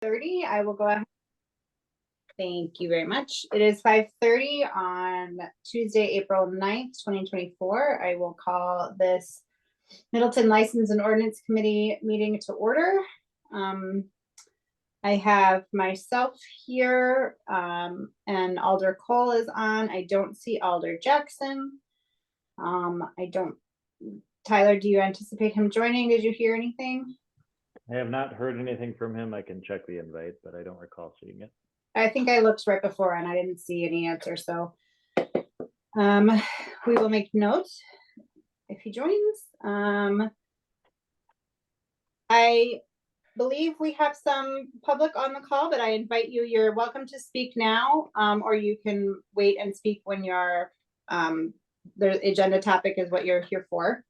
5:30. I will go ahead. Thank you very much. It is 5:30 on Tuesday, April 9th, 2024. I will call this Middleton License and Ordinance Committee meeting to order. I have myself here, and Alder Cole is on. I don't see Alder Jackson. Tyler, do you anticipate him joining? Did you hear anything? I have not heard anything from him. I can check the invite, but I don't recall seeing it. I think I looked right before and I didn't see any answer, so we will make note if he joins. I believe we have some public on the call, but I invite you, you're welcome to speak now, or you can wait and speak when you're, the agenda topic is what you're here for.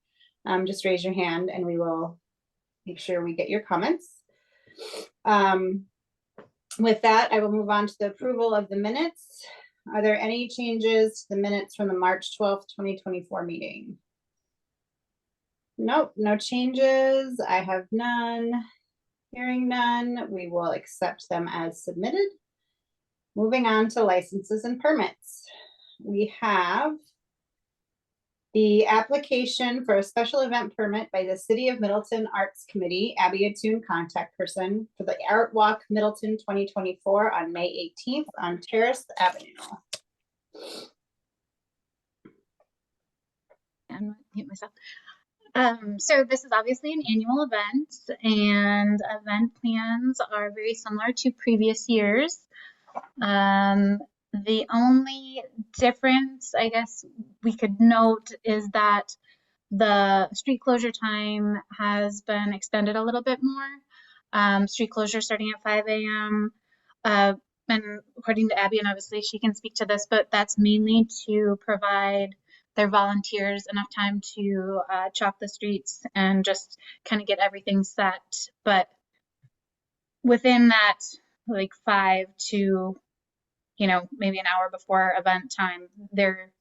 Just raise your hand and we will make sure we get your comments. With that, I will move on to the approval of the minutes. Are there any changes to the minutes from the March 12th, 2024 meeting? Nope, no changes. I have none. Hearing none, we will accept them as submitted. Moving on to licenses and permits. We have the application for a special event permit by the City of Middleton Arts Committee, Abby Attoon, contact person, for the Art Walk Middleton 2024 on May 18th on Terrace Avenue. And mute myself. So this is obviously an annual event, and event plans are very similar to previous years. The only difference, I guess, we could note is that the street closure time has been extended a little bit more. Street closure starting at 5 a.m. And according to Abby, and obviously she can speak to this, but that's mainly to provide their volunteers enough time to chalk the streets and just kind of get everything set. But within that, like 5 to, maybe an hour before event time, they're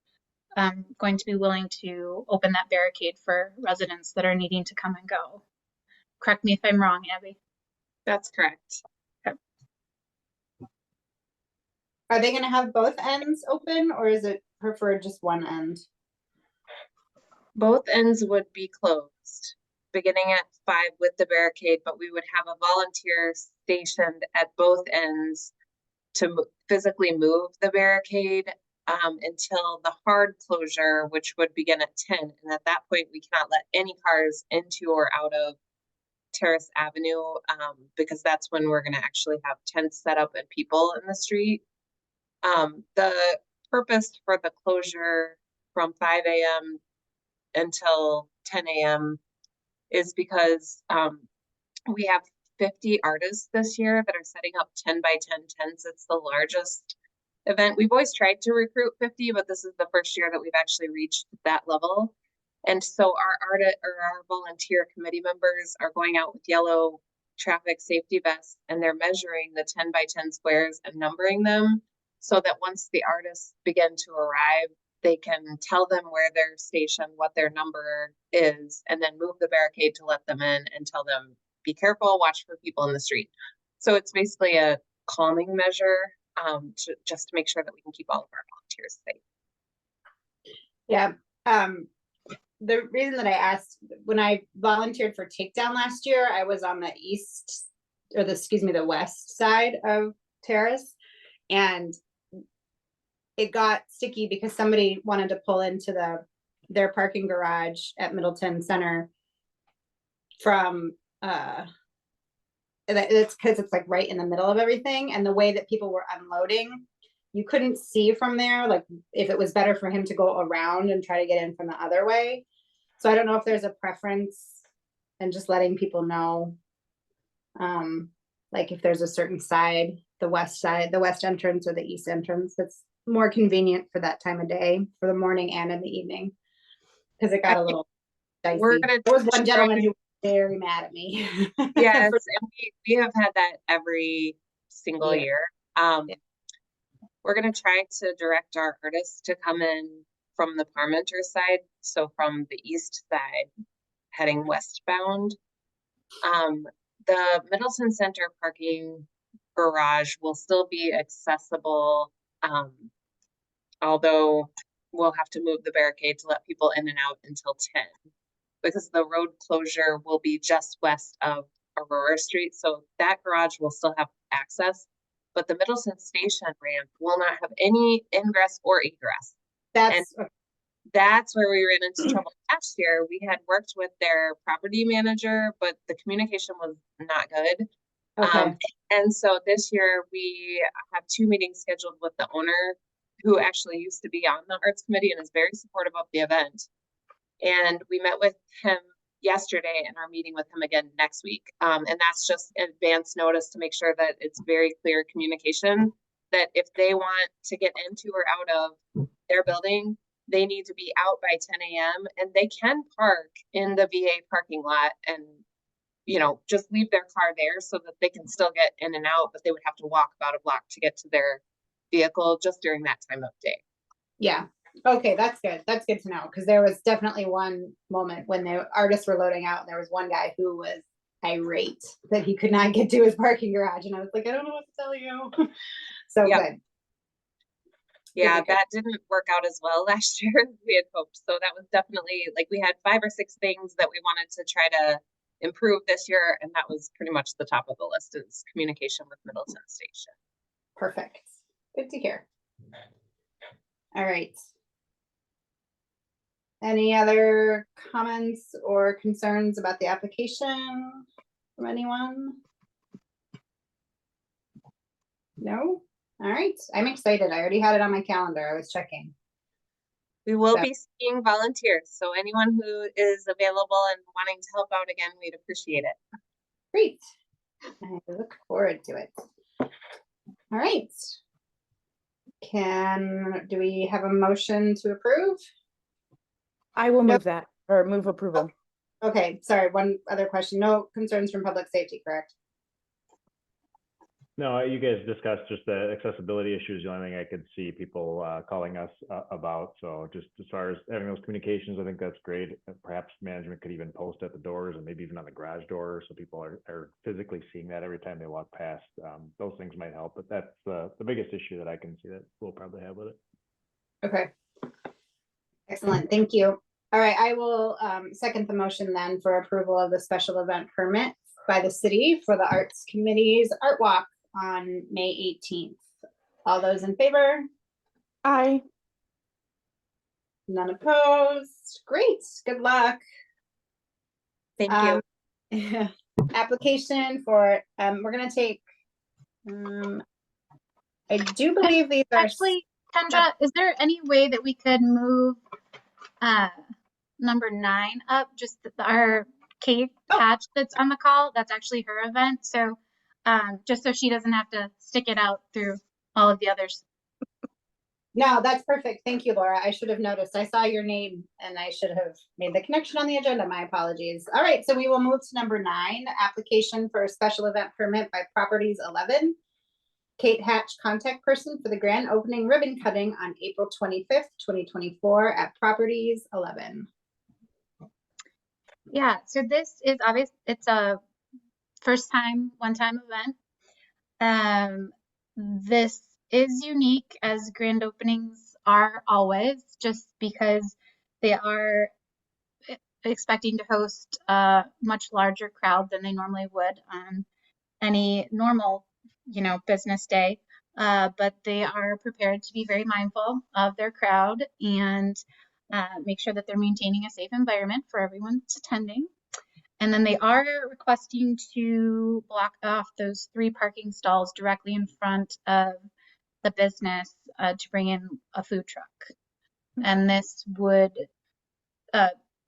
going to be willing to open that barricade for residents that are needing to come and go. Correct me if I'm wrong, Abby. That's correct. Okay. Are they going to have both ends open, or is it preferred just one end? Both ends would be closed, beginning at 5 with the barricade, but we would have a volunteer stationed at both ends to physically move the barricade until the hard closure, which would begin at 10. And at that point, we cannot let any cars into or out of Terrace Avenue, because that's when we're going to actually have tents set up and people in the street. The purpose for the closure from 5 a.m. until 10 a.m. is because we have 50 artists this year that are setting up 10 by 10 tents. It's the largest event. We've always tried to recruit 50, but this is the first year that we've actually reached that level. And so our volunteer committee members are going out with yellow traffic safety vests, and they're measuring the 10 by 10 squares and numbering them so that once the artists begin to arrive, they can tell them where they're stationed, what their number is, and then move the barricade to let them in and tell them, be careful, watch for people in the street. So it's basically a calming measure just to make sure that we can keep all of our volunteers safe. Yeah. The reason that I asked, when I volunteered for Takedown last year, I was on the the west side of Terrace, and it got sticky because somebody wanted to pull into their parking garage at Middleton Center from it's because it's like right in the middle of everything, and the way that people were unloading, you couldn't see from there, like if it was better for him to go around and try to get in from the other way. So I don't know if there's a preference, and just letting people know, like if there's a certain side, the west entrance or the east entrance, that's more convenient for that time of day, for the morning and in the evening, because it got a little dicey. There was one gentleman who was very mad at me. Yes, and we have had that every single year. We're going to try to direct our artists to come in from the Parmenter side, so from the east side heading westbound. The Middleton Center parking garage will still be accessible, although we'll have to move the barricade to let people in and out until 10, because the road closure will be just west of Aurora Street, so that garage will still have access, but the Middleton Station ramp will not have any ingress or egress. That's, That's where we ran into trouble last year. We had worked with their property manager, but the communication was not good. okay, And so this year we have 2 meetings scheduled with the owner, who actually used to be on the arts committee and is very supportive of the event. And we met with him yesterday and are meeting with him again next week. And that's just advance notice to make sure that it's very clear communication that if they want to get into or out of their building, they need to be out by 10 a.m. and they can park in the VA parking lot and, you know, just leave their car there so that they can still get in and out, but they would have to walk about a block to get to their vehicle just during that time of day. yeah. Okay, that's good. That's good to know, because there was definitely one moment when the artists were loading out and there was one guy who was irate that he could not get to his parking garage, and I was like, I don't know what to tell you. So Yep. good. Yeah, Good, good. that didn't work out as well last year as we had hoped. So that was definitely, like, we had 5 or 6 things that we wanted to try to improve this year, and that was pretty much the top of the list, is communication with Middleton Station. Perfect. Good to hear. All right. Any other comments or concerns about the application from anyone? No? All right. I'm excited. I already had it on my calendar. I was checking. We will So- be seeking volunteers, so anyone who is available and wanting to help out again, we'd appreciate it. Great. I look forward to it. All right. Do we have a motion to approve? I will Nope. move that, or move approval. Okay, sorry, one other question. No concerns from public safety, correct? No, you guys discussed just the accessibility issues, the only thing I could see people calling us about. So just as far as having those communications, I think that's great. Perhaps management could even post at the doors and maybe even on the garage door, so people are physically seeing that every time they walk past. Those things might help, but that's the biggest issue that I can see that we'll probably have with it. Okay. Excellent, thank you. All right, I will second the motion then for approval of the special event permit by the city for the Arts Committee's Art Walk on May 18th. All those in favor? Aye. None opposed? Great, good luck. Thank you. Application for, we're gonna take, I do believe these are. Actually, Kendra, is there any way that we could move number 9 up? Just our Kate Hatch that's on the call, that's actually her event. So just so she doesn't have to stick it out through all of the others. No, that's perfect. Thank you, Laura. I should have noticed. I saw your name and I should have made the connection on the agenda. My apologies. All right, so we will move to number 9, application for a special event permit by Properties 11. Kate Hatch, contact person for the grand opening ribbon cutting on April 25th, 2024 at Properties 11. Yeah, so this is obvious. It's a one-time event. This is unique, as grand openings are always, just because they are expecting to host a much larger crowd than they normally would on any normal, business day. But they are prepared to be very mindful of their crowd and make sure that they're maintaining a safe environment for everyone that's attending. And then they are requesting to block off those 3 parking stalls directly in front of the business to bring in a food truck. And this would,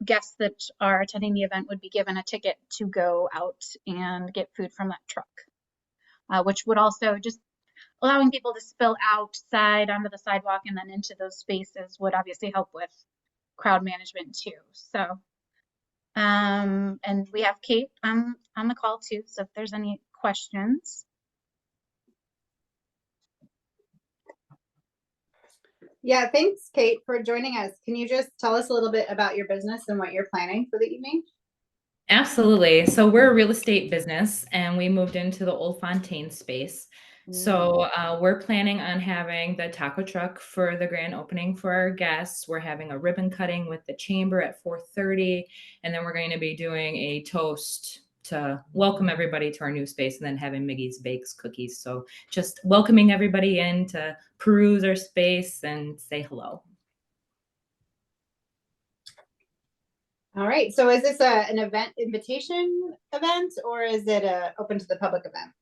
guests that are attending the event would be given a ticket to go out and get food from that truck, which would also just allowing people to spill outside onto the sidewalk and then into those spaces would obviously help with crowd management too. So, and we have Kate on the call too. So if there's any questions. Yeah, thanks, Kate, for joining us. Can you just tell us a little bit about your business and what you're planning for the evening? Absolutely. So we're a real estate business and we moved into the Old Fontaine space. So we're planning on having the taco truck for the grand opening for our guests. We're having a ribbon cutting with the chamber at 4:30, and then we're going to be doing a toast to welcome everybody to our new space, and then having Miggy's Bakes cookies. So just welcoming everybody in to peruse our space and say hello. All right, so is this an event invitation event, or is it a open to the public event?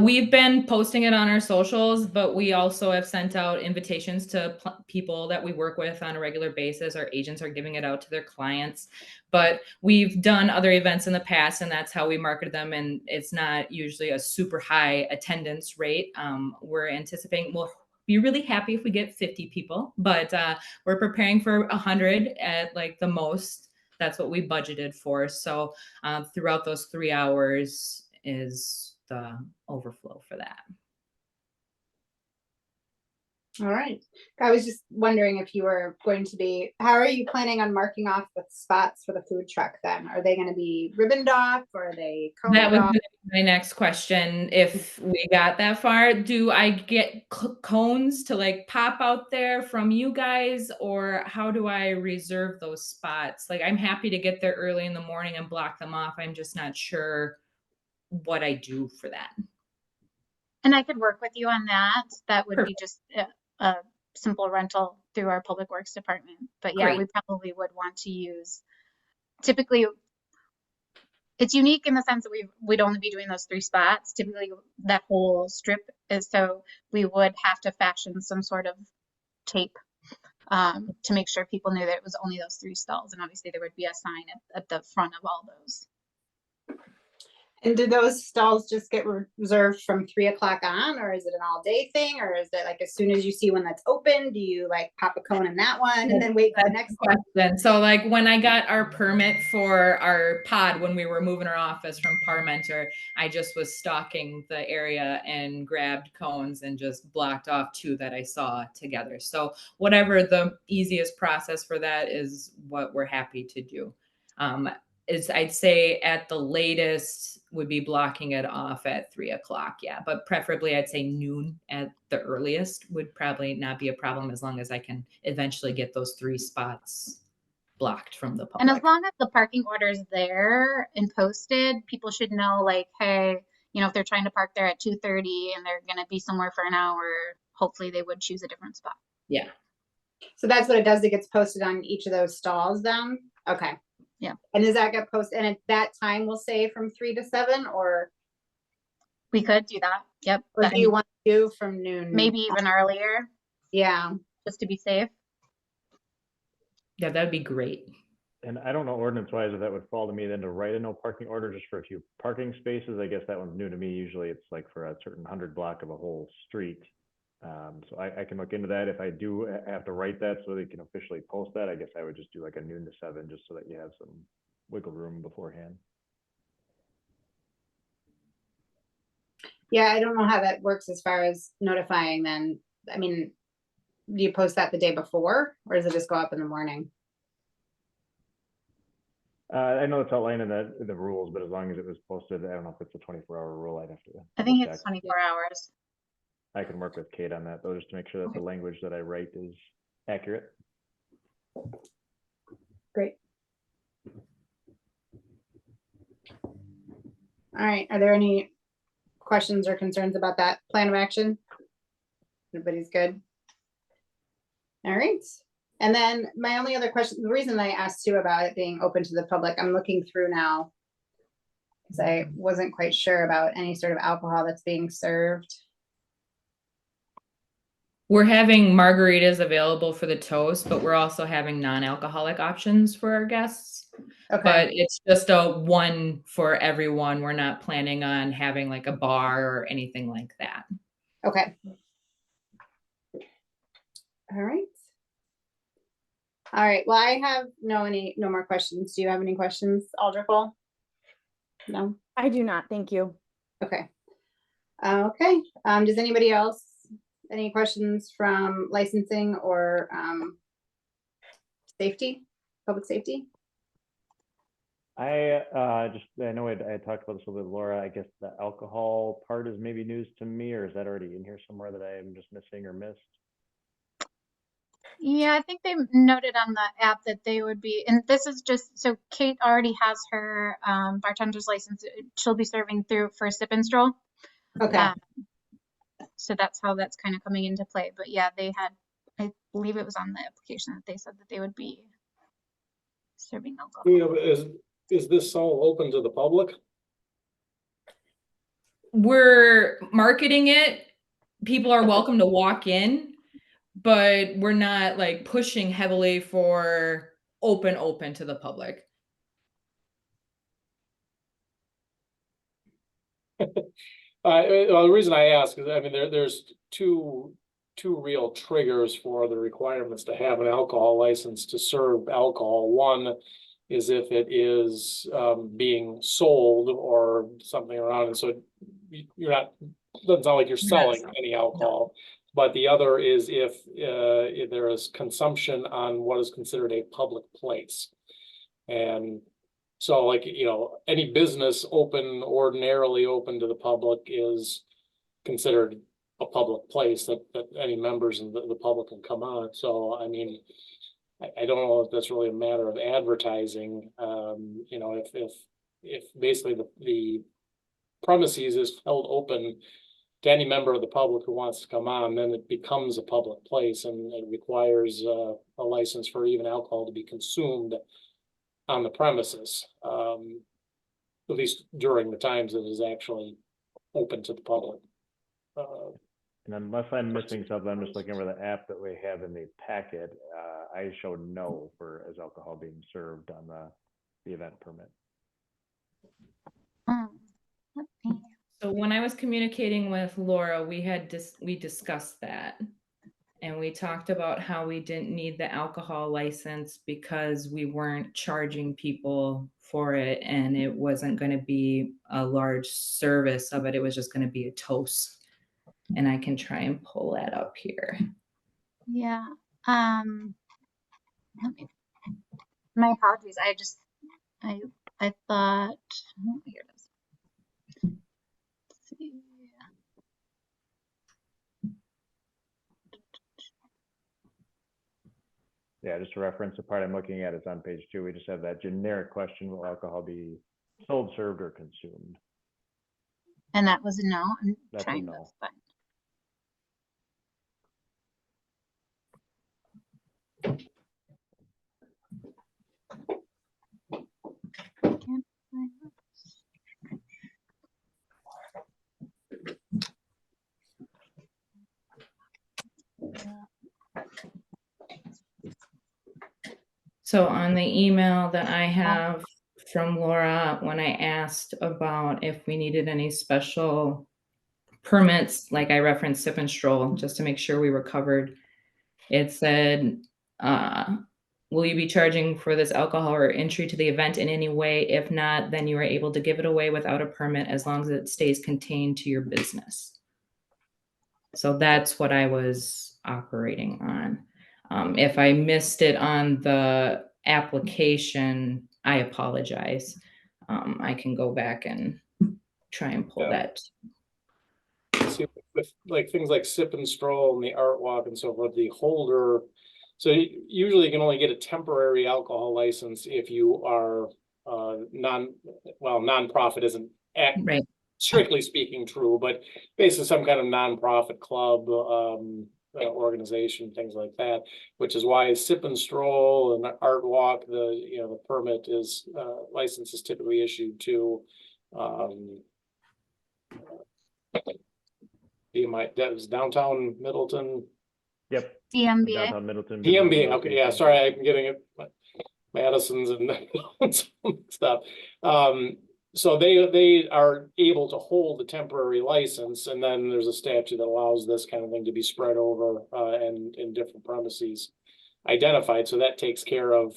We've been posting it on our socials, but we also have sent out invitations to people that we work with on a regular basis. Our agents are giving it out to their clients, but we've done other events in the past, and that's how we market them. And it's not usually a super high attendance rate. We're anticipating we'll be really happy if we get 50 people, but we're preparing for 100 at like the most. That's what we budgeted for. So throughout those 3 hours is the overflow for that. All right. I was just wondering if you were going to be, how are you planning on marking off the spots for the food truck then? Are they going to be ribboned off, or are they coned That was off? my next question. If we got that far, do I get cones to like pop out there from you guys, or how do I reserve those spots? Like, I'm happy to get there early in the morning and block them off. I'm just not sure what I do for that. And I could work with you on that. That would be just a simple rental through our public works department. But yeah, Great. we probably would want to use, typically, it's unique in the sense that we'd only be doing those 3 spots. Typically that whole strip is, so we would have to fashion some sort of tape to make sure people knew that it was only those 3 stalls. And obviously there would be a sign at the front of all those. And do those stalls just get reserved from 3 o'clock on, or is it an all day thing? Or is it like as soon as you see one that's open, do you like pop a cone in that one and then wait for the next one? Question. So like when I got our permit for our pod, when we were moving our office from Parmenter, I just was stalking the area and grabbed cones and just blocked off 2 that I saw together. So whatever the easiest process for that is what we're happy to do. Is I'd say at the latest would be blocking it off at 3 o'clock. Yeah. But preferably I'd say noon at the earliest would probably not be a problem, as long as I can eventually get those 3 spots blocked from the public. And as long as the parking order is there and posted, people should know, like, hey, you know, if they're trying to park there at 2:30 and they're going to be somewhere for an hour, hopefully they would choose a different spot. Yeah. So that's what it does. It gets posted on each of those stalls then? Okay. Yeah. And does that get posted? And at that time we'll say from 3 to 7, or We could do that. Yep. or do you want to do from noon? Maybe even earlier, Yeah. just to be safe. Yeah, that'd be great. And I don't know ordinance wise if that would fall to me then to write a no parking order just for a few parking spaces. I guess that one's new to me. Usually it's like for a certain 100 block of a whole street. So I can look into that. If I do have to write that so they can officially post that, I guess I would just do like a noon to 7, just so that you have some wiggle room beforehand. Yeah, I don't know how that works as far as notifying then. I mean, do you post that the day before, or does it just go up in the morning? I know it's outlined in the rules, but as long as it was posted, I don't know if it's a 24-hour rule. I'd have to. I think double it's check. 24 hours. I can work with Kate on that though, just to make sure that the language that I write is accurate. Great. All right, are there any questions or concerns about that plan of action? Everybody's good? All right. And then my only other question, the reason I asked too about it being open to the public, I'm looking through now because I wasn't quite sure about any sort of alcohol that's being served. We're having margaritas available for the toast, but we're also having non-alcoholic options for our guests. Okay. But it's just a one for everyone. We're not planning on having like a bar or anything like that. Okay. All right. All right. Well, I have no more questions. Do you have any questions, Alderful? No? I do not. Thank you. Okay. Okay. Does anybody else, any questions from licensing or safety, public safety? I know I talked about this a little bit, Laura. I guess the alcohol part is maybe news to me, or is that already in here somewhere that I am just missing or missed? Yeah, I think they noted on the app that they would be, and this is just, so Kate already has her bartender's license. She'll be serving through for Sip and Stroll. Okay, So that's how that's kind of coming into play. But yeah, they had, I believe it was on the application that they said that they would be serving alcohol. Yeah, is this all open to the public? We're marketing it. People are welcome to walk in, but we're not like pushing heavily for open to the public. Well, the reason I ask is, I mean, there's two real triggers for the requirements to have an alcohol license to serve alcohol. One is if it is being sold or something around, and so you're not, doesn't sound like you're selling any alcohol. But the other is if there is consumption on what is considered a public place. And so, like, you know, any business ordinarily open to the public is considered a public place that any members of the public can come on. So, I mean, I don't know if that's really a matter of advertising. You know, if basically the premises is held open to any member of the public who wants to come on, then it becomes a public place, and it requires a license for even alcohol to be consumed on the premises, at least during the times that it is actually open to the public. And unless I'm missing something, I'm just looking over the app that we have in the packet. I showed no for as alcohol being served on the event permit. Let me- So when I was communicating with Laura, we discussed that. And we talked about how we didn't need the alcohol license because we weren't charging people for it, and it wasn't going to be a large service of it. It was just going to be a toast. And I can try and pull that up here. Yeah. Let me, my apologies. I thought, oh, here it is. Let's see. Yeah, just to reference the part I'm looking at, it's on page 2. We just have that generic question: will alcohol be sold, served, or consumed? And that was a no. I'm That's a trying to no. find. Can't find it. So on the email that I have from Laura, when I asked about if we needed any special permits, like I referenced Sip and Stroll, just to make sure we were covered, it said, will you be charging for this alcohol or entry to the event in any way? If not, then you are able to give it away without a permit as long as it stays contained to your business. So that's what I was operating on. If I missed it on the application, I apologize. I can go back and try and pull that. See, with like things like Sip and Stroll and the Art Walk and so forth, the holder. So usually you can only get a temporary alcohol license if you are nonprofit isn't Right. strictly speaking true, but basically some kind of nonprofit club, organization, things like that, which is why Sip and Stroll and Art Walk, the permit is license is typically issued to that was downtown Middleton. Yep. DMBA. Downtown Middleton. DMBA, okay, yeah, sorry, I'm getting it, Madison's and stuff. So they are able to hold a temporary license, and then there's a statute that allows this kind of thing to be spread over and in different premises identified. So that takes care of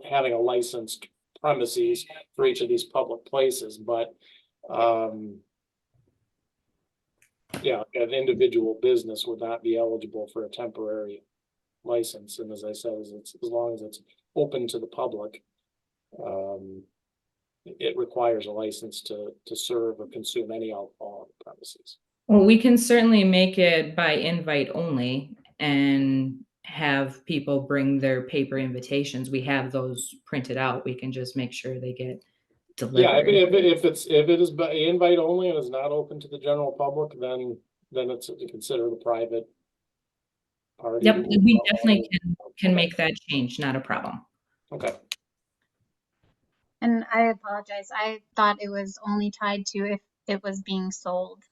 having a licensed premises for each of these public places, but yeah, an individual business would not be eligible for a temporary license. And as I said, as long as it's open to the public, it requires a license to serve or consume any alcohol on the premises. Well, we can certainly make it by invite only and have people bring their paper invitations. We have those printed out. We can just make sure they get Yeah, I mean, delivered. if it is by invite only and is not open to the general public, then it's considered a private party. Yep, we definitely can make that change, not a problem. Okay. And I apologize. I thought it was only tied to if it was being sold.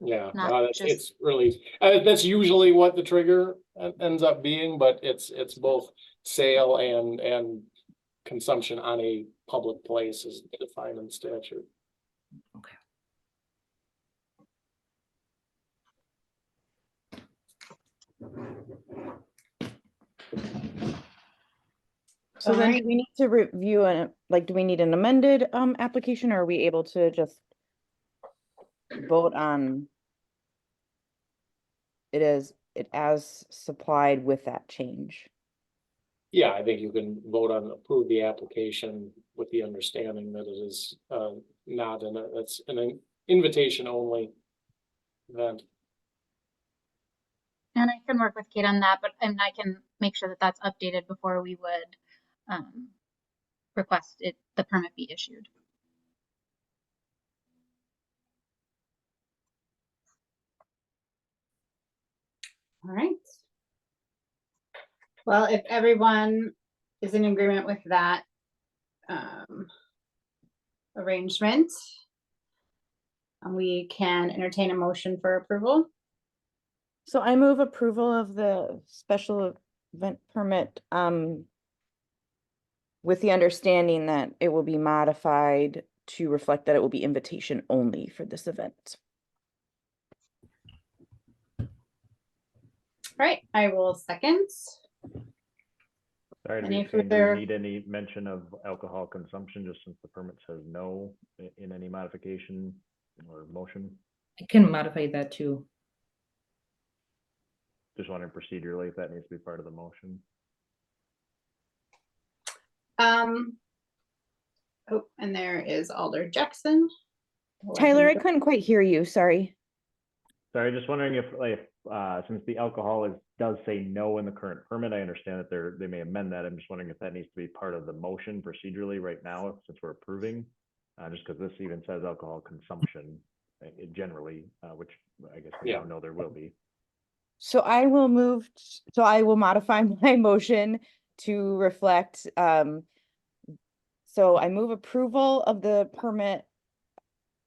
Yeah, Not it's just- really, that's usually what the trigger ends up being, but it's both sale and consumption on a public place is defined in statute. Okay. So then do Alright. we need to review and like, do we need an amended application, or are we able to just vote on it as supplied with that change? Yeah, I think you can vote on approve the application with the understanding that it is not it's an invitation only event. And I can work with Kate on that, but and I can make sure that that's updated before we would request the permit be issued. All right. Well, if everyone is in agreement with that arrangement, we can entertain a motion for approval. So I move approval of the special event permit with the understanding that it will be modified to reflect that it will be invitation only for this event. All right, I will second. Sorry to Any be a pain. Do further- we need any mention of alcohol consumption, just since the permit says no in any modification or motion? I can modify that too. Just wondering procedurally if that needs to be part of the motion. Oh, and there is Alder Jackson. Tyler, I couldn't quite hear you, sorry. Sorry, just wondering if, since the alcohol does say no in the current permit, I understand that they may amend that. I'm just wondering if that needs to be part of the motion procedurally right now, since we're approving, just because this even says alcohol consumption generally, which I guess we now know there will be. So I will modify my motion to reflect, so I move approval of the permit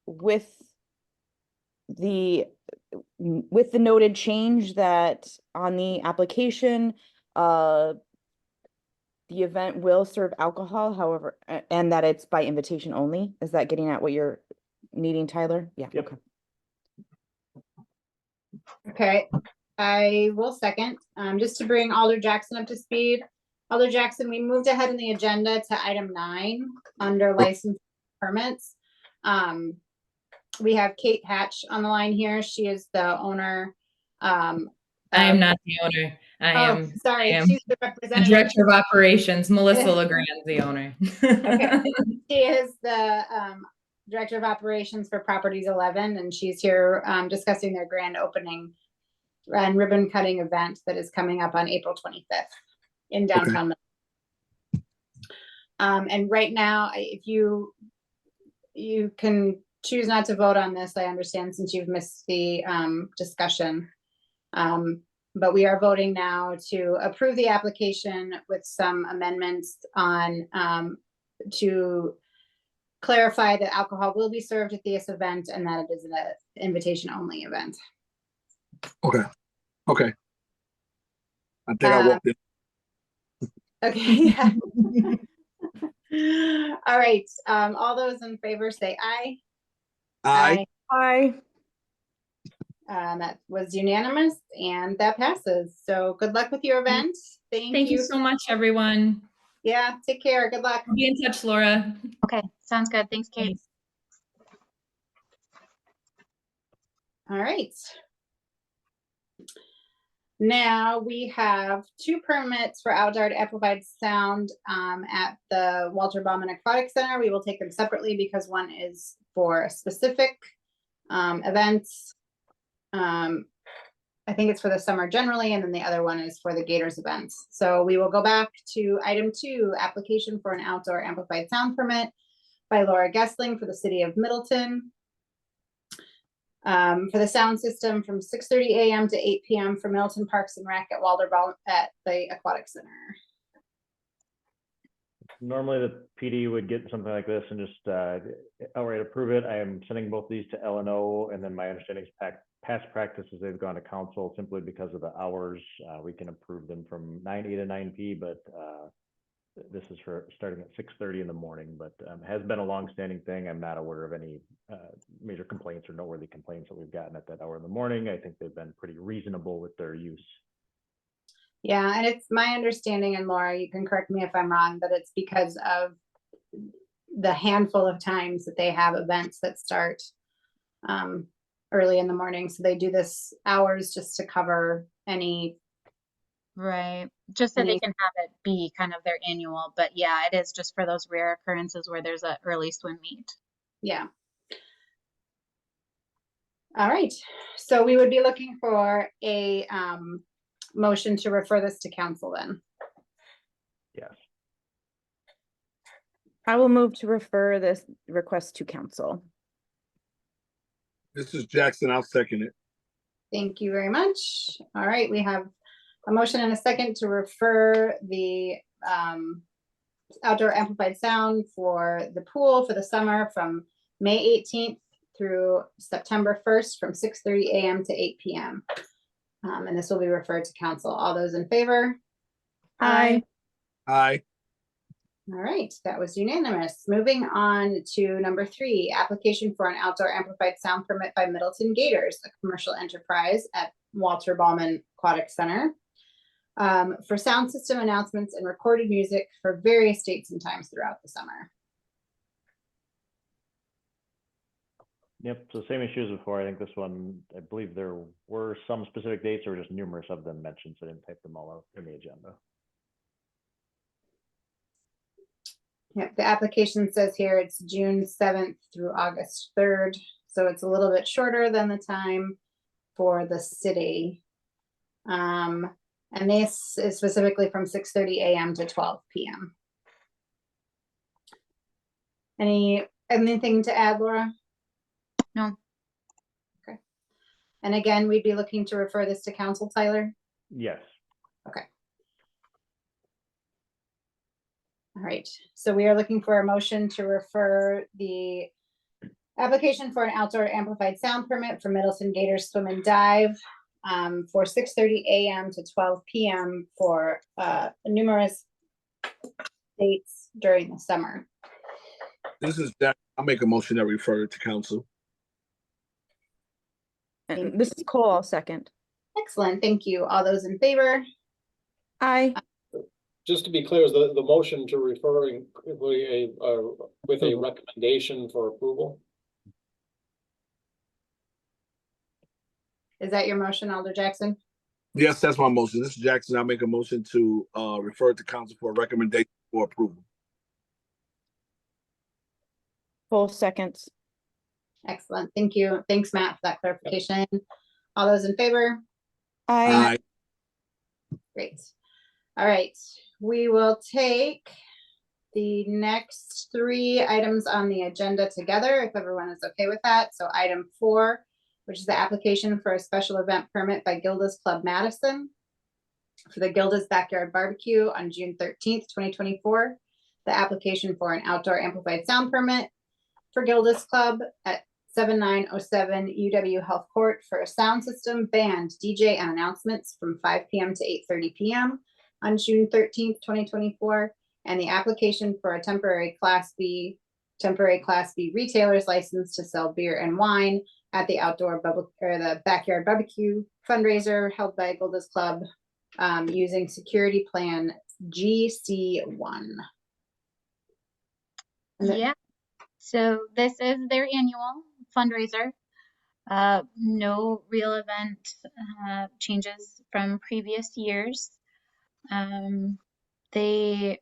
with the noted change that on the application, the event will serve alcohol, however, and that it's by invitation only. Is that getting at what you're needing, Tyler? Yeah. Yep. Okay. Okay, I will second, just to bring Alder Jackson up to speed. Alder Jackson, we moved ahead in the agenda to item 9 under license permits. We have Kate Hatch on the line here. She is the owner. I am not the owner. I Oh, am sorry, I am she's the the representative. director of operations. Melissa Legrand's the owner. Okay. She is the director of operations for Properties 11, and she's here discussing their grand opening and ribbon cutting event that is coming up on April 25th in downtown. And right now, if you can choose not to vote on this, I understand, since you've missed the discussion. But we are voting now to approve the application with some amendments on to clarify that alcohol will be served at this event and that it is an invitation only event. Okay. I think I walked in. Okay. Yeah. All right. All those in favor say aye. Aye. Hi. That was unanimous and that passes. So good luck with your event. Thank you so much, everyone. Yeah, take care. Good luck. Be in touch, Laura. Okay, sounds good. Thanks, Kate. All right. Now we have 2 permits for outdoor amplified sound at the Walter Bauman Aquatic Center. We will take them separately because one is for specific events. I think it's for the summer generally, and then the other one is for the Gators events. So we will go back to item 2, application for an outdoor amplified sound permit by Laura Gessling for the city of Middleton. For the sound system from 6:30 a.m. to 8 p.m. for Middleton Parks and Rec at the Aquatic Center. Normally the PD would get something like this and just outright approve it. I am sending both these to L&O, and then my understanding is past practices, they've gone to council simply because of the hours. We can approve them from 9 A to 9 P, but this is for starting at 6:30 in the morning, but has been a long-standing thing. I'm not aware of any major complaints or noteworthy complaints that we've gotten at that hour in the morning. I think they've been pretty reasonable with their use. Yeah, and it's my understanding, and Laura, you can correct me if I'm wrong, but it's because of the handful of times that they have events that start early in the morning. So they do this hours just to cover any. Right. Just so they can have it be kind of their annual, but yeah, it is just for those rare occurrences where there's an early swim meet. Yeah. All right. So we would be looking for a motion to refer this to council then. Yes. I will move to refer this request to council. This is Jackson. I'll second it. Thank you very much. All right, we have a motion and a second to refer the outdoor amplified sound for the pool for the summer from May 18th through September 1st from 6:30 a.m. to 8 p.m. And this will be referred to council. All those in favor? Aye. Aye. All right, that was unanimous. Moving on to number 3, application for an outdoor amplified sound permit by Middleton Gators, a commercial enterprise at Walter Bauman Aquatic Center, for sound system announcements and recorded music for various dates and times throughout the summer. Yep, so same issue as before. I think this one, I believe there were some specific dates or just numerous of them mentioned, so I didn't type them all out in the agenda. Yep, the application says here it's June 7th through August 3rd, so it's a little bit shorter than the time for the city. And this is specifically from 6:30 a.m. to 12 p.m. Anything to add, Laura? No. Okay. And again, we'd be looking to refer this to council, Tyler? Yes. Okay. All right, so we are looking for a motion to refer the application for an outdoor amplified sound permit for Middleton Gators Swim and Dive for 6:30 a.m. to 12 p.m. for numerous dates during the summer. This is Jack. I'll make a motion that refer it to council. And this is Cole, I'll second. Excellent, thank you. All those in favor? Aye. Just to be clear, is the motion to referring with a recommendation for approval? Is that your motion, Alder Jackson? Yes, that's my motion. This is Jackson. I'll make a motion to refer it to council for a recommendation for approval. Full seconds. Excellent, thank you. Thanks, Matt, for that clarification. All those in favor? Aye. Great. All right, we will take the next 3 items on the agenda together, if everyone is okay with that. So item 4, which is the application for a special event permit by Gilda's Club Madison for the Gilda's Backyard Barbecue on June 13th, 2024. The application for an outdoor amplified sound permit for Gilda's Club at 7907 UW Health Court for a sound system, band, DJ, and announcements from 5 p.m. to 8:30 p.m. on June 13th, 2024, and the application for a temporary Class B retailer's license to sell beer and wine at the the Backyard Barbecue fundraiser held by Gilda's Club using security plan GC1. Yeah. So this is their annual fundraiser. No real event changes from previous years. They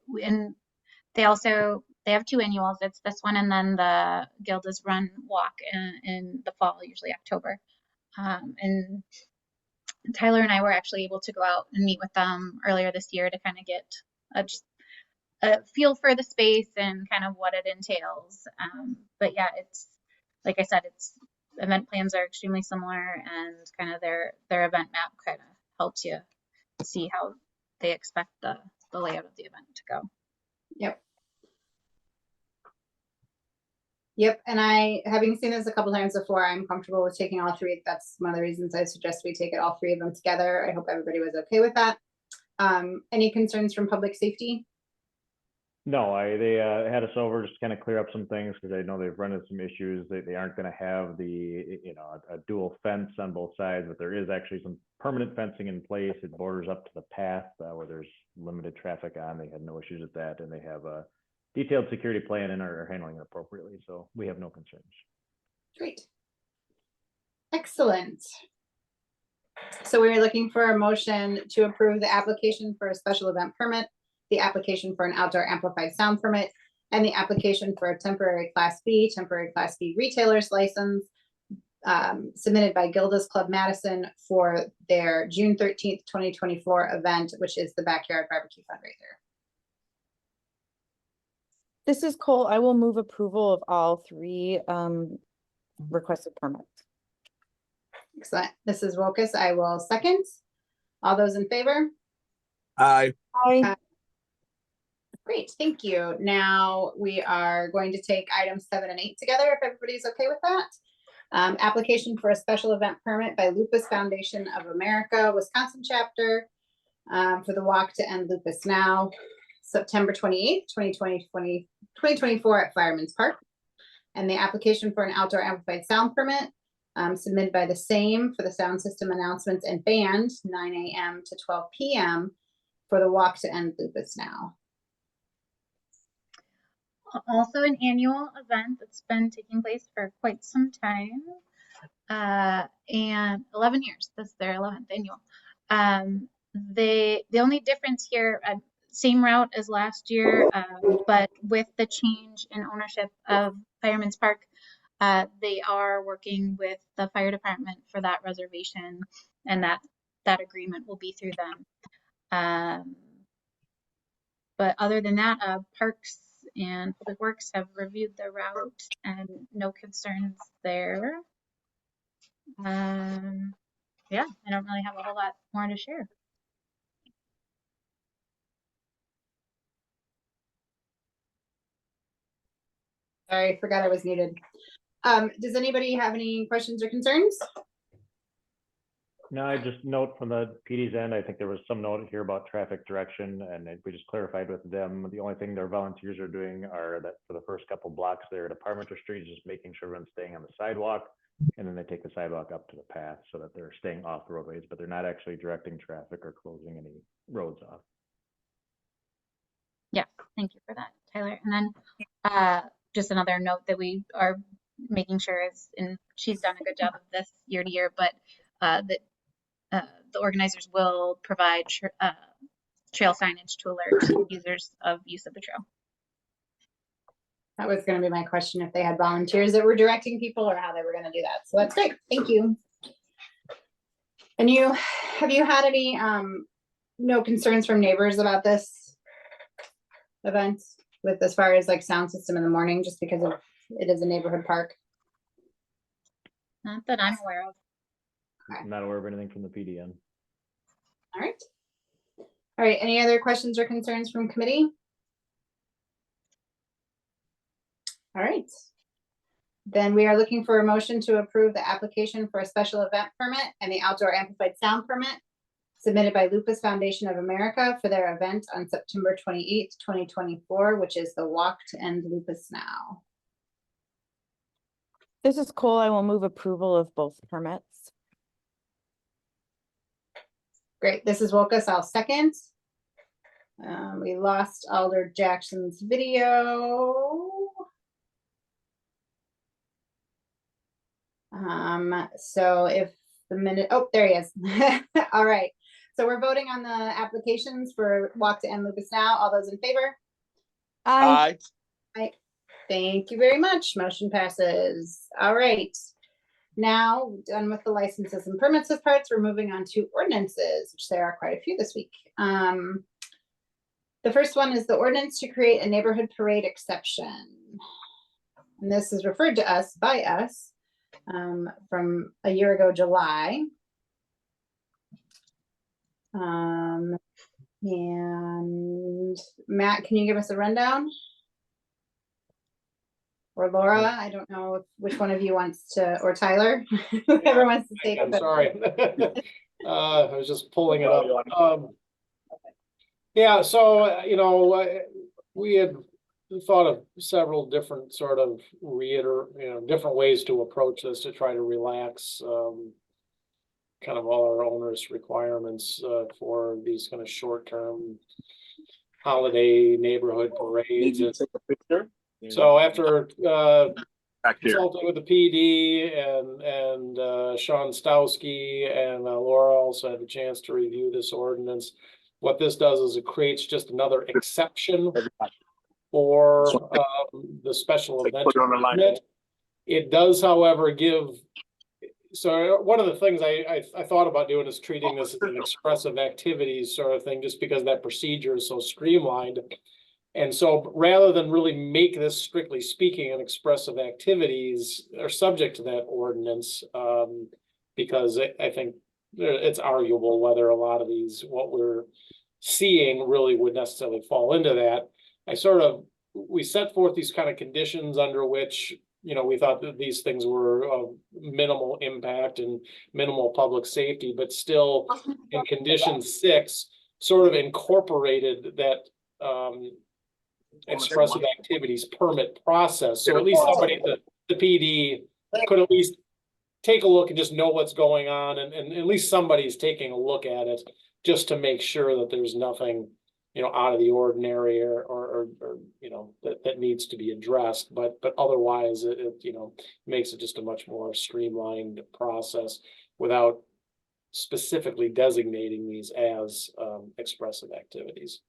also have two annuals. It's this one and then the Gilda's Run Walk in the fall, usually October. And Tyler and I were actually able to go out and meet with them earlier this year to kind of get just a feel for the space and kind of what it entails. But yeah, it's like I said, it's event plans are extremely similar, and kind of their event map kind of helps you see how they expect the layout of the event to go. Yep. Yep, and I, having seen this a couple times before, I'm comfortable with taking all three. That's one of the reasons I suggest we take it all three of them together. I hope everybody was okay with that. Any concerns from public safety? No, they had us over just kind of clear up some things because I know they've run into some issues. They aren't going to have the, a dual fence on both sides, but there is actually some permanent fencing in place. It borders up to the path where there's limited traffic on. They had no issues with that, and they have a detailed security plan and are handling it appropriately. So we have no concerns. Great. Excellent. So we're looking for a motion to approve the application for a special event permit, the application for an outdoor amplified sound permit, and the application for a temporary Class B retailer's license submitted by Gilda's Club Madison for their June 13th, 2024 event, which is the Backyard Barbecue Fundraiser. This is Cole. I will move approval of all three requested permits. Excellent. This is Wilkus. I will second. All those in favor? Aye. Aye. Great, thank you. Now we are going to take items 7 and 8 together, if everybody's okay with that. Application for a special event permit by Lupus Foundation of America, Wisconsin chapter, for the Walk to End Lupus Now, September 28th, 2024 at Fireman's Park. And the application for an outdoor amplified sound permit submitted by the same for the sound system announcements and band, 9 a.m. to 12 p.m. for the Walk to End Lupus Now. Also an annual event that's been taking place for quite some time, and 11 years. This is their 11th annual. The only difference here, same route as last year, but with the change in ownership of Fireman's Park, they are working with the fire department for that reservation, and that agreement will be through them. But other than that, Parks and Public Works have reviewed the route and no concerns there. Yeah, I don't really have a whole lot more to share. Sorry, I forgot I was muted. Does anybody have any questions or concerns? No, I just note from the PD's end, I think there was some note here about traffic direction, and we just clarified with them. The only thing their volunteers are doing are that for the first couple blocks there at Parmenter Street, just making sure everyone's staying on the sidewalk, and then they take the sidewalk up to the path so that they're staying off the roadways, but they're not actually directing traffic or closing any roads off. Yeah, thank you for that, Tyler. And then just another note that we are making sure is, and she's done a good job of this year to year, but that the organizers will provide trail signage to alert users of use of the trail. That was going to be my question, if they had volunteers that were directing people or how they were going to do that. So that's great. Thank you. And have you had any no concerns from neighbors about this event with as far as like sound system in the morning, just because of it is a neighborhood park? Not that I'm aware of. I'm not aware of anything from the PDN. All right. All right. Any other questions or concerns from committee? All right. Then we are looking for a motion to approve the application for a special event permit and the outdoor amplified sound permit submitted by Lupus Foundation of America for their event on September 28th, 2024, which is the Walk to End Lupus Now. This is Cole. I will move approval of both permits. Great. This is Wilkus. I'll second. We lost Alder Jackson's video. So if the minute, oh, there he is. All right. So we're voting on the applications for Walk to End Lupus Now. All those in favor? Aye. Thank you very much. Motion passes. All right. Now, done with the licenses and permits as parts, we're moving on to ordinances, which there are quite a few this week. The first one is the ordinance to create a neighborhood parade exception. And this is referred to us by us from a year ago, July. And Matt, can you give us a rundown? Or Laura, I don't know which one of you wants to, or Tyler, whoever wants to take it. I'm sorry. I was just pulling it up. Yeah, so, we had thought of several different sort of different ways to approach this to try to relax kind of all our owners' requirements for these kind of short-term holiday neighborhood parades. So after consulting with the PD and Sean Stowski and Laura also had a chance to review this ordinance. What this does is it creates just another exception for the special event permit. It does, however, give. So one of the things I thought about doing is treating this as an expressive activities sort of thing, just because that procedure is so streamlined. And so rather than really make this strictly speaking an expressive activities are subject to that ordinance, because I think it's arguable whether a lot of these, what we're seeing really would necessarily fall into that. We set forth these kind of conditions under which, we thought that these things were of minimal impact and minimal public safety, but still in condition 6 sort of incorporated that expressive activities permit process. So at least somebody at the PD could at least take a look and just know what's going on, and at least somebody's taking a look at it just to make sure that there's nothing, out of the ordinary or that needs to be addressed. But otherwise, it makes it just a much more streamlined process without specifically designating these as expressive activities.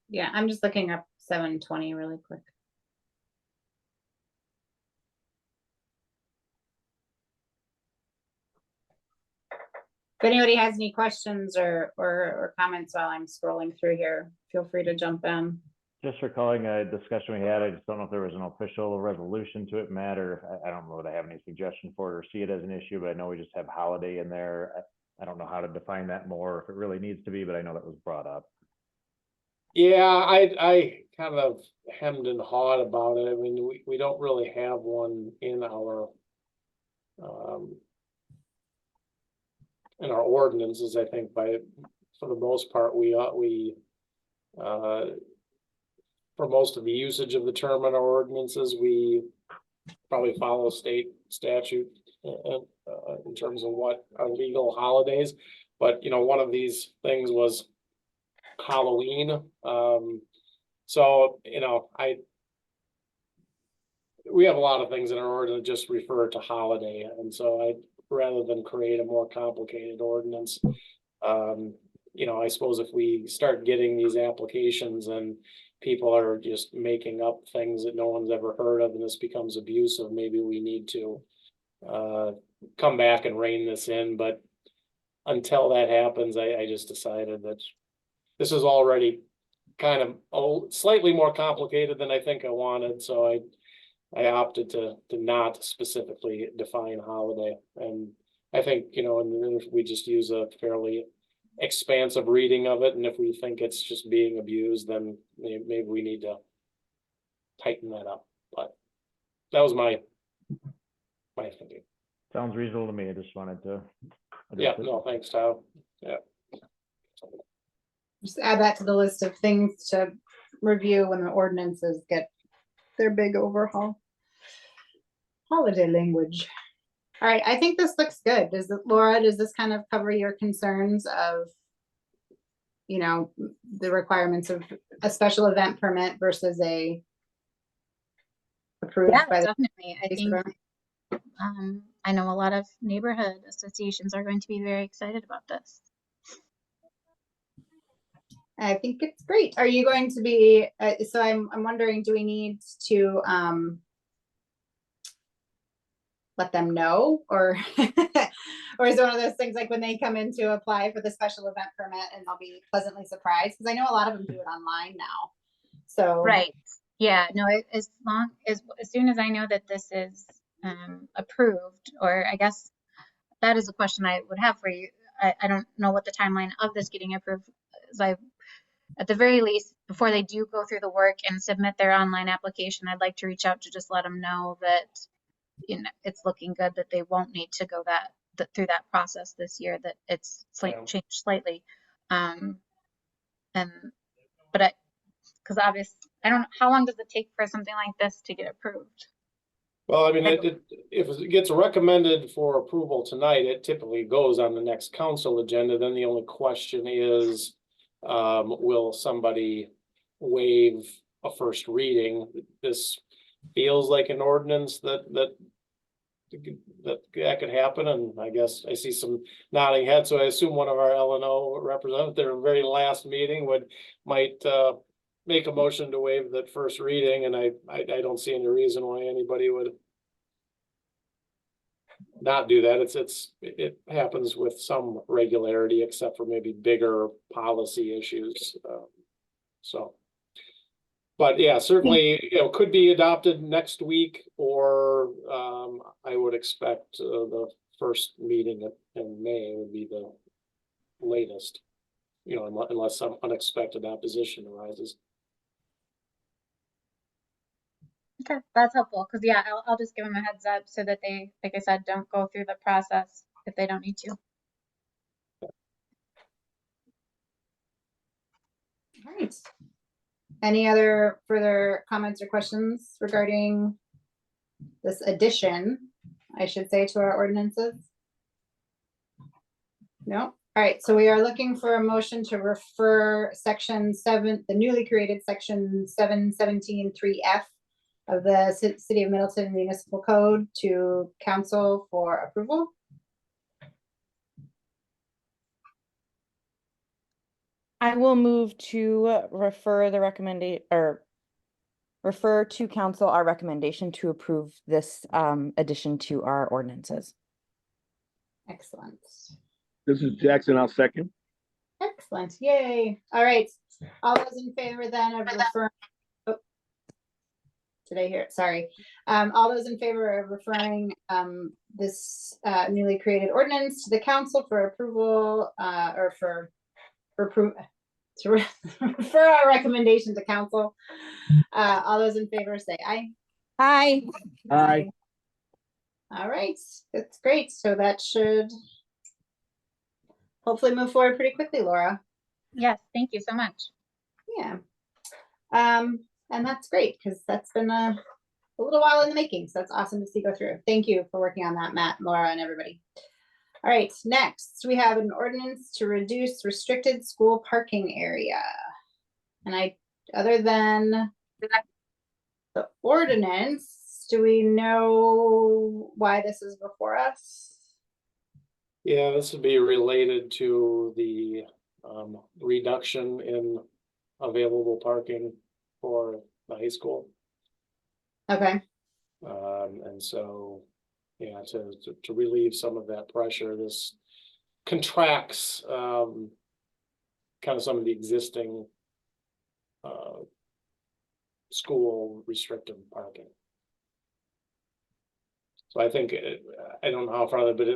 Yeah, I'm just looking up 720 really quick. If anybody has any questions or comments while I'm scrolling through here, feel free to jump in. Just recalling a discussion we had, I just don't know if there was an official resolution to it, Matt, or I don't know that I have any suggestion for it or see it as an issue, but I know we just have holiday in there. I don't know how to define that more, if it really needs to be, but I know that was brought up. Yeah, I kind of hemmed and hawed about it. I mean, we don't really have one in our ordinances. I think for the most part, we for most of the usage of the term in our ordinances, we probably follow state statute in terms of what are legal holidays. But one of these things was Halloween. So we have a lot of things in our ordinance that just refer to holiday, and so rather than create a more complicated ordinance, I suppose if we start getting these applications and people are just making up things that no one's ever heard of and this becomes abusive, maybe we need to come back and rein this in. But until that happens, I just decided that this is already kind of slightly more complicated than I think I wanted. So I opted to not specifically define holiday. And I think, and if we just use a fairly expansive reading of it, and if we think it's just being abused, then maybe we need to tighten that up. But that was my thinking. Sounds reasonable to me. I just wanted to. Yeah, no, thanks, Tyler. Yeah. Just add that to the list of things to review when the ordinances get their big overhaul. Holiday language. All right, I think this looks good. Laura, does this kind of cover your concerns of you know, the requirements of a special event permit versus a approved Yeah, by the definitely. I police think department. I know a lot of neighborhood associations are going to be very excited about this. I think it's great. Are you going to be, so I'm wondering, do we need to let them know, or or is it one of those things like when they come in to apply for the special event permit and they'll be pleasantly surprised? Because I know a lot of them do it online now. So Right. Yeah, no, as long as soon as I know that this is approved, or I guess that is a question I would have for you. I don't know what the timeline of this getting approved is. At the very least, before they do go through the work and submit their online application, I'd like to reach out to just let them know that, you know, it's looking good, that they won't need to go through that process this year, that it's changed slightly. And but because obviously I don't know, how long does it take for something like this to get approved? Well, I mean, if it gets recommended for approval tonight, it typically goes on the next council agenda. Then the only question is, will somebody waive a first reading? This feels like an ordinance that could happen, and I guess I see some nodding heads, so I assume one of our LNO representatives, their very last meeting might make a motion to waive that first reading, and I don't see any reason why anybody would not do that. It happens with some regularity, except for maybe bigger policy issues. So, but yeah, certainly, you know, could be adopted next week, or I would expect the first meeting in May would be the latest, you know, unless some unexpected opposition arises. Okay, that's helpful, because yeah, I'll just give them a heads up so that they, like I said, don't go through the process if they don't need to. all right. Any other further comments or questions regarding this addition, I should say, to our ordinances? No? All right, so we are looking for a motion to refer section 7, the newly created section 717(3)(f) of the City of Middleton Municipal Code to council for approval. I will move to refer the refer to council our recommendation to approve this addition to our ordinances. Excellent. This is Jackson. I'll second. Excellent. Yay. All right. All those in favor then of referring. Oh, did I hear it? Sorry. All those in favor of referring this newly created ordinance to the council for approval or for to refer our recommendation to council. All those in favor say aye. Aye. Aye. All right, that's great. So that should hopefully move forward pretty quickly, Laura. Yes, thank you so much. Yeah. And that's great because that's been a little while in the making. So that's awesome to see go through. Thank you for working on that, Matt, Laura, and everybody. All right, next we have an ordinance to reduce restricted school parking area. And other than the ordinance, do we know why this is before us? Yeah, this would be related to the reduction in available parking for the high school. Okay. And so, yeah, to relieve some of that pressure, this contracts kind of some of the existing school restricted parking. So I think, I don't know how far, but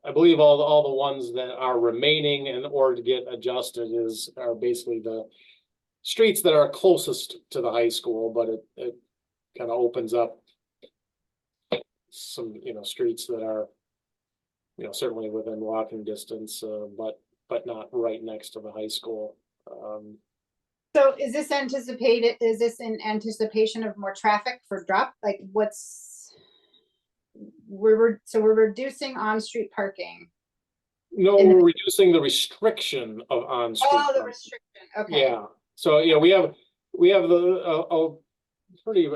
I believe all the ones that are remaining in order to get adjusted are basically the streets that are closest to the high school, but it kind of opens up some, you know, streets that are, you know, certainly within walking distance, but not right next to the high school. So is this anticipated? Is this in anticipation of more traffic for drop? Like we're reducing on-street parking. No, In the- reducing the restriction of on-street. Oh, the parking. restriction, okay. Yeah, so, yeah, we have a pretty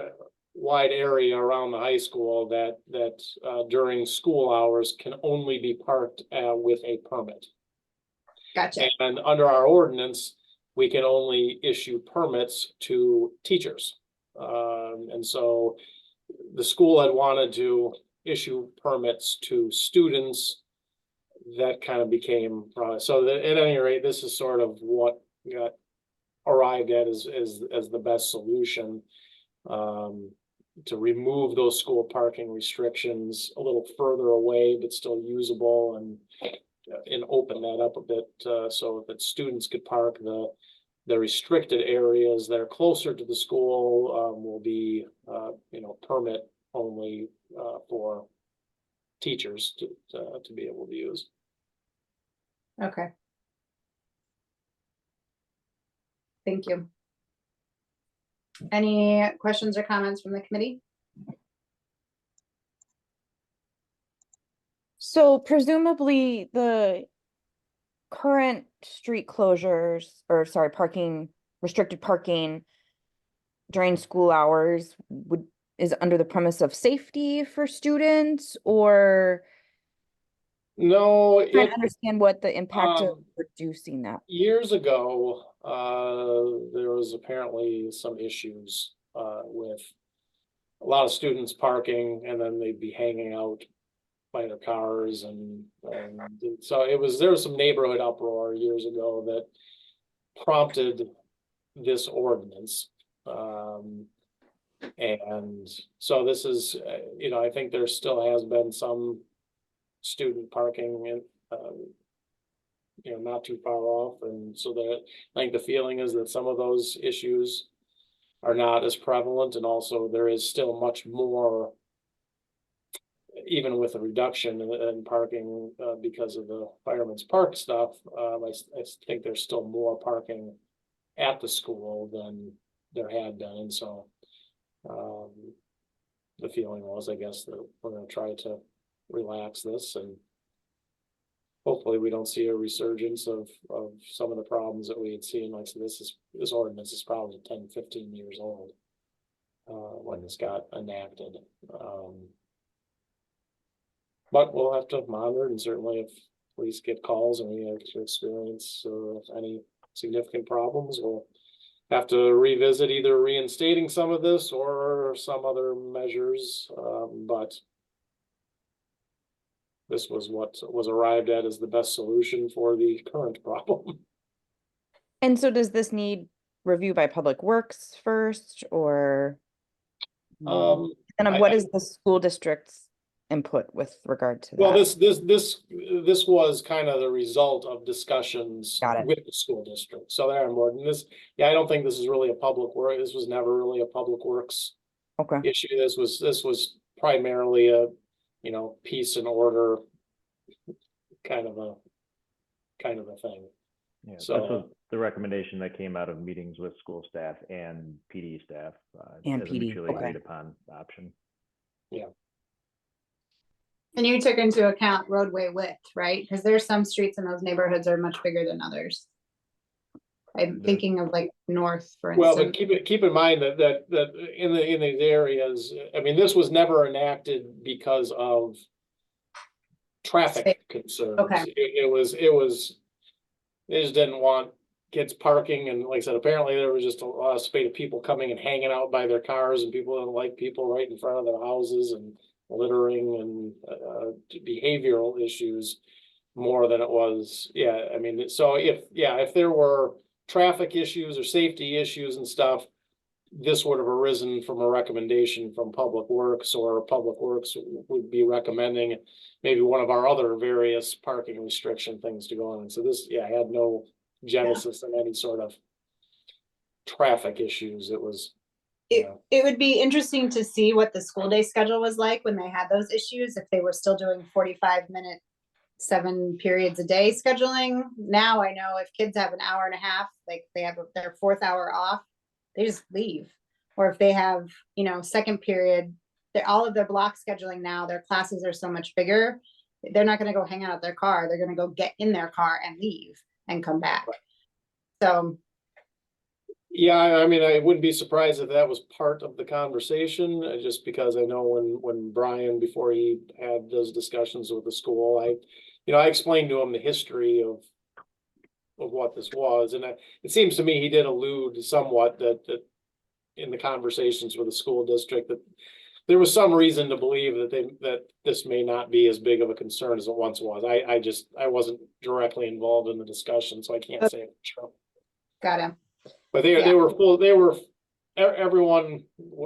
wide area around the high school that during school hours can only be parked with a permit. Gotcha, And under our ordinance, we can only issue permits to teachers. And so the school had wanted to issue permits to students. That kind of became, so that at any rate, this is sort of what got arrived at as the best solution. To remove those school parking restrictions a little further away, but still usable, and open that up a bit, so that students could park. The restricted areas that are closer to the school, will be, permit only, for teachers to be able to use. okay. Thank you. Any questions or comments from the committee? So presumably the current street closures, or sorry, parking, restricted parking during school hours is under the premise of safety for students, or No, trying to understand what the impact of um, reducing that. years ago, there was apparently some issues, with a lot of students parking, and then they'd be hanging out by their cars, and so there was some neighborhood uproar years ago that prompted this ordinance. And so this is, I think there still has been some student parking in, not too far off, and so that I think the feeling is that some of those issues are not as prevalent, and also there is still much more, even with a reduction in parking, because of the Fireman's Park stuff. I think there's still more parking at the school than there had been, and so the feeling was, I guess, that we're going to try to relax this, and hopefully we don't see a resurgence of some of the problems that we had seen. Like, so this ordinance is probably 10, 15 years old when this got enacted. But we'll have to monitor, and certainly if police get calls and we have to experience any significant problems, we'll have to revisit either reinstating some of this or some other measures. But this was what was arrived at as the best solution for the current problem. And so does this need review by Public Works first, or? And what is the school district's input with regard to that? Well, this was kind of the result of discussions with the school district. So there, more than this, I don't think this is really a public work. This was never really a Public Works issue. This was primarily a, peace and order kind of a thing. Yeah, so this was the recommendation that came out of meetings with school staff and PD staff, and as a PD, mutually agreed upon option. Yeah. And you took into account roadway width, right? Because there's some streets in those neighborhoods are much bigger than others. I'm thinking of like north, for instance. Well, but keep in mind that in these areas, I mean, this was never enacted because of traffic concerns. Okay. It was they just didn't want kids parking, and like I said, apparently there was just a lot of spate of people coming and hanging out by their cars, and people didn't like people right in front of their houses, and littering and behavioral issues more than it was. Yeah, I mean, so if there were traffic issues or safety issues and stuff, this would have arisen from a recommendation from Public Works, or Public Works would be recommending maybe one of our other various parking restriction things to go on. And so this, had no genesis in any sort of traffic issues. It was. It would be interesting to see what the school day schedule was like when they had those issues, if they were still doing 45-minute, 7 periods a day scheduling. Now I know if kids have an hour and a half, like they have their 4th hour off, they just leave. Or if they have, second period, all of their block scheduling now, their classes are so much bigger they're not gonna go hang out at their car. They're gonna go get in their car and leave and come back. So, Yeah, I mean, I wouldn't be surprised if that was part of the conversation, just because I know when Brian, before he had those discussions with the school, I explained to him the history of what this was, and it seems to me he did allude somewhat that in the conversations with the school district that there was some reason to believe that this may not be as big of a concern as it once was. I wasn't directly involved in the discussion, so I can't say it for sure. got him. But Yeah. everyone,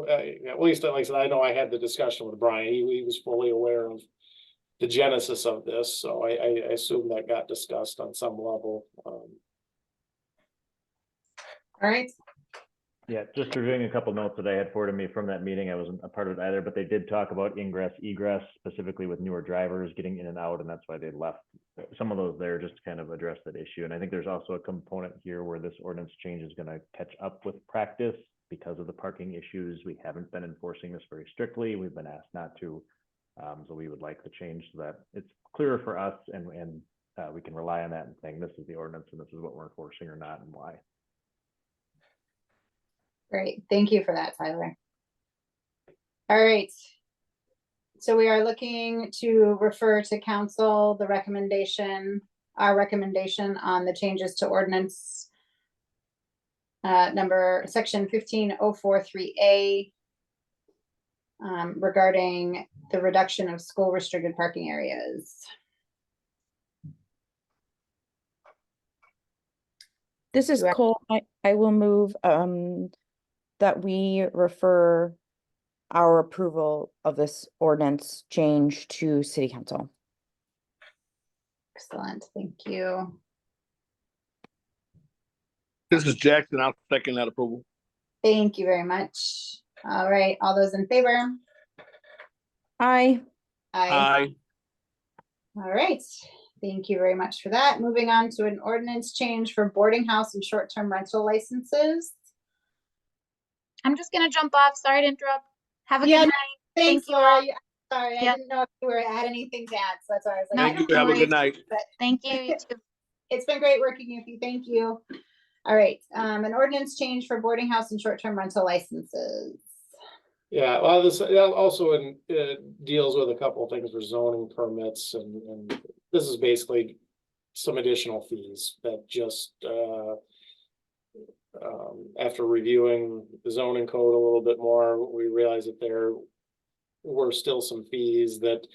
at least like I said, I know I had the discussion with Brian. He was fully aware of the genesis of this, so I assume that got discussed on some level. All right, Yeah, just reviewing a couple notes that I had forwarded me from that meeting. I wasn't a part of it either, but they did talk about ingress, egress, specifically with newer drivers getting in and out, and that's why they left some of those there just to kind of address that issue. And I think there's also a component here where this ordinance change is going to catch up with practice because of the parking issues. We haven't been enforcing this very strictly. We've been asked not to. So we would like the change so that it's clearer for us and we can rely on that and saying this is the ordinance and this is what we're enforcing or not and why. great. Thank you for that, Tyler. All right. So we are looking to refer to council the recommendation, our recommendation on the changes to ordinance section 15043A regarding the reduction of school restricted parking areas. This is Right. Cole. I will move that we refer our approval of this ordinance change to city council. Excellent, thank you. This is Jackson. I'll second that approval. Thank you very much. All right, all those in favor? Aye. Aye. All right, thank you very much for that. Moving on to an ordinance change for boarding house and short-term rental licenses. I'm just gonna jump off. Sorry to interrupt. Have a Yeah, good night. Thanks, Thank you all. Laura. Sorry, I Yep. didn't know if you had anything to add, so that's why I was like. No, I Thank you. don't Have a know, good night. but Thank you. You too. it's been great working with you. Thank you. All right, an ordinance change for boarding house and short-term rental licenses. Yeah, well, this also deals with a couple of things for zoning permits, and this is basically some additional fees that just after reviewing the zoning code a little bit more, we realized that there were still some fees that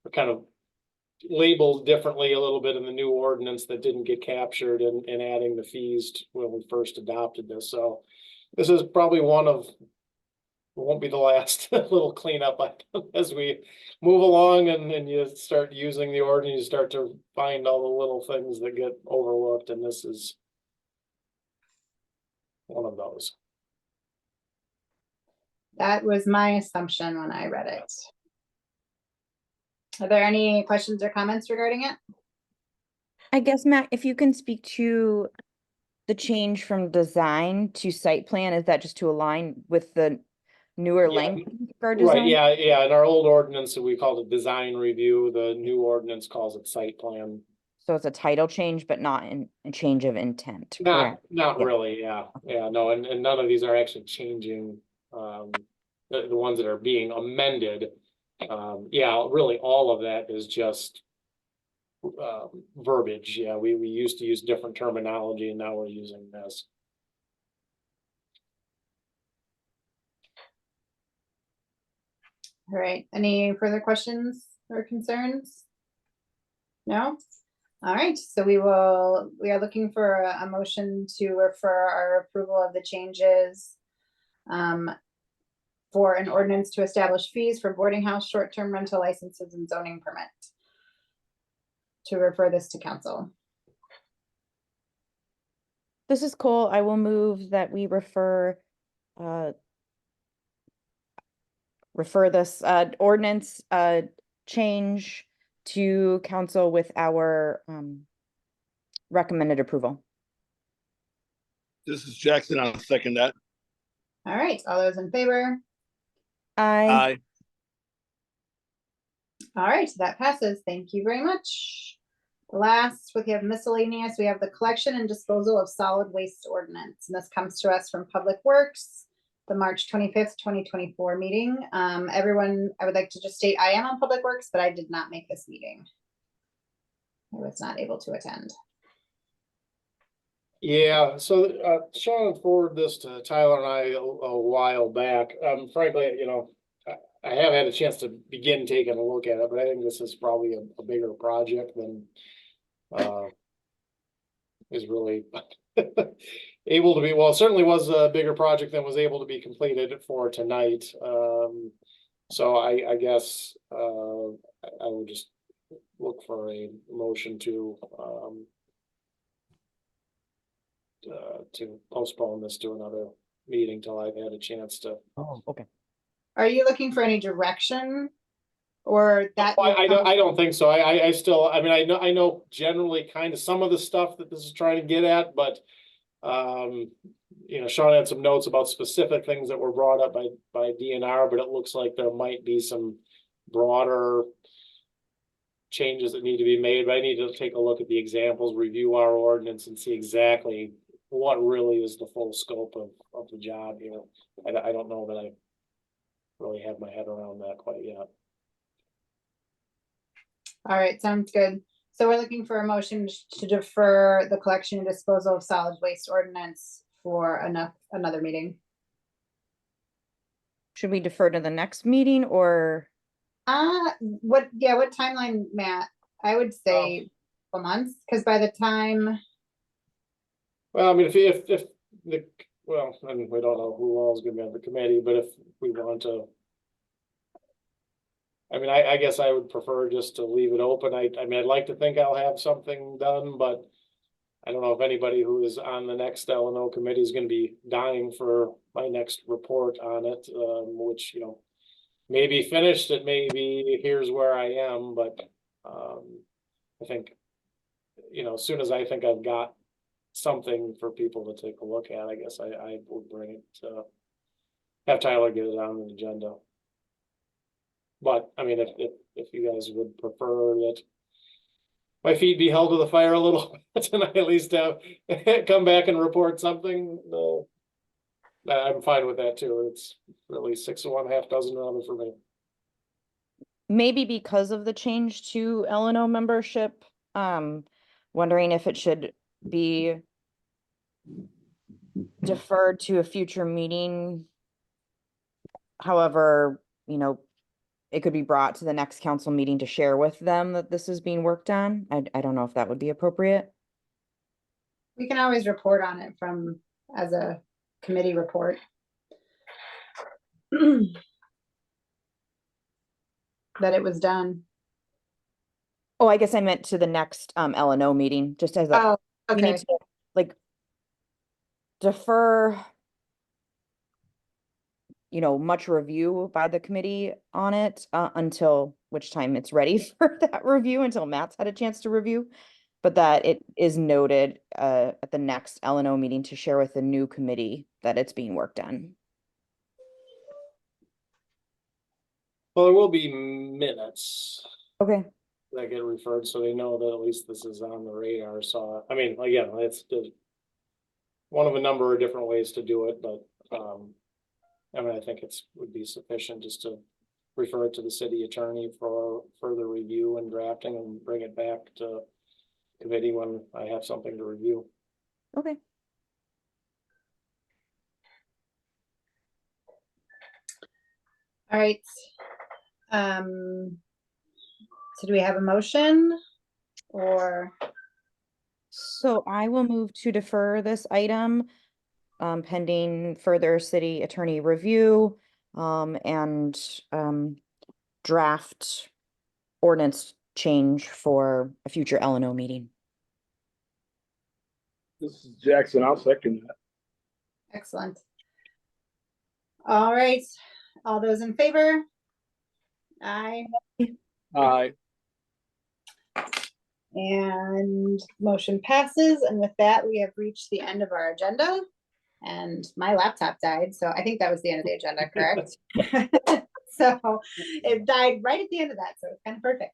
were kind of labeled differently a little bit in the new ordinance that didn't get captured in adding the fees when we first adopted this. So this is probably one of, won't be the last little cleanup as we move along and you start using the ordinance, you start to find all the little things that get overlooked, and this is one of those. That was my assumption when I read it. Are there any questions or comments regarding it? I guess, Matt, if you can speak to the change from design to site plan, is that just to align with the newer Yeah, language of our Right, design? yeah, in our old ordinance, we called it design review, the new ordinance calls it site plan. So it's a title change, but not a change of intent, correct? Not Yeah. really, yeah, no, and none of these are actually changing, the ones that are being amended. Yeah, really, all of that is just verbiage. Yeah, we used to use different terminology and now we're using this. All right, any further questions or concerns? No? All right, so we are looking for a motion to refer our approval of the changes for an ordinance to establish fees for boarding house, short-term rental licenses and zoning permit. To refer this to council. This is Cole. I will move that we refer this ordinance change to council with our recommended approval. This is Jackson. I'll second that. All right, all those in favor? Aye. All right, that passes. Thank you very much. Last, we have miscellaneous. We have the collection and disposal of solid waste ordinance. And this comes to us from Public Works, the March 25th, 2024 meeting. Everyone, I would like to just state I am on Public Works, but I did not make this meeting. I was not able to attend. Yeah, so Sean forwarded this to Tyler and I a while back. Frankly, you know, I have had a chance to begin taking a look at it, but I think this is probably a bigger project than is really able to be, well, it certainly was a bigger project than was able to be completed for tonight. So I guess I would just look for a motion to postpone this to another meeting till I've had a chance to. Oh, okay. Are you looking for any direction or that? I don't think so. I still, I mean, I know generally kind of some of the stuff that this is trying to get at, but you know, Sean had some notes about specific things that were brought up by DNR, but it looks like there might be some broader changes that need to be made. But I need to take a look at the examples, review our ordinance, and see exactly what really is the full scope of the job here. I don't know that I really have my head around that quite yet. All right, sounds good. So we're looking for a motion to defer the collection and disposal of solid waste ordinance for another meeting. Should we defer to the next meeting or? What timeline, Matt? I would say a month, because by the time. Well, I mean, if the, well, and we don't know who all is gonna be on the committee, but if we want to. I mean, I guess I would prefer just to leave it open. I mean, I'd like to think I'll have something done, but I don't know if anybody who is on the next L&O committee is gonna be dying for my next report on it, which, you know, may be finished, it may be, here's where I am, but I think, you know, as soon as I think I've got something for people to take a look at, I guess I would bring it to have Tyler get it on the agenda. But I mean, if you guys would prefer that my feet be held to the fire a little bit and I at least have come back and report something, I'm fine with that too. It's really 6 of one, half dozen of another for me. Maybe because of the change to L&O membership, wondering if it should be deferred to a future meeting. However, you know, it could be brought to the next council meeting to share with them that this is being worked on. I don't know if that would be appropriate. We can always report on it as a committee report. That it was done. Oh, I guess I meant to the next L&O meeting, just as a, we okay. need to like defer, you know, much review by the committee on it until which time it's ready for that review, until Matt's had a chance to review, but that it is noted at the next L&O meeting to share with the new committee that it's being worked on. Well, there will be minutes Okay. that get referred, so they know that at least this is on the radar. So, I mean, again, it's one of a number of different ways to do it, but I mean, I think would be sufficient just to refer it to the city attorney for further review and drafting and bring it back to committee when I have something to review. Okay. All right. So do we have a motion or? So I will move to defer this item pending further city attorney review and draft ordinance change for a future L&O meeting. This is Jackson. I'll second that. Excellent. All right. All those in favor? Aye. Aye. And motion passes. And with that, we have reached the end of our agenda. And my laptop died, so I think that was the end of the agenda, correct? So it died right at the end of that, so it's kind of perfect.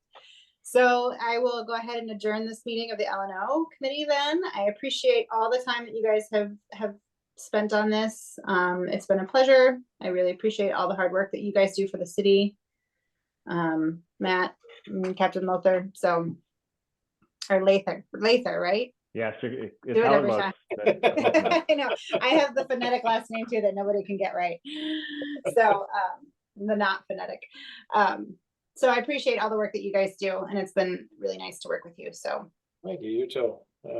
So I will go ahead and adjourn this meeting of the L&O committee then. I appreciate all the time that you guys have spent on this. It's been a pleasure. I really appreciate all the hard work that you guys do for the city. Matt, and Captain Lothar, so, or Lather, right? Yeah, it's Do it every Hallenmuth. time. That- I know, I have the phonetic last name too that nobody can get right. So, the not phonetic. So I appreciate all the work that you guys do, and it's been really nice to work with you, so. Thank you, you too.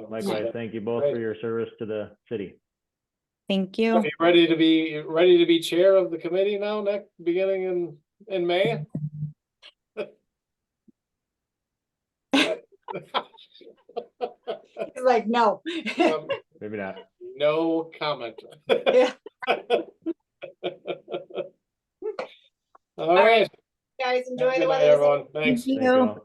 Likewise, thank you both for your service to the city. Thank Are you. you ready to be chair of the committee now, beginning in May? He's like, no. Maybe not. No comment. Yeah. All right. Guys, enjoy Good the night, weather. everyone. Thanks. Thank Thank you all.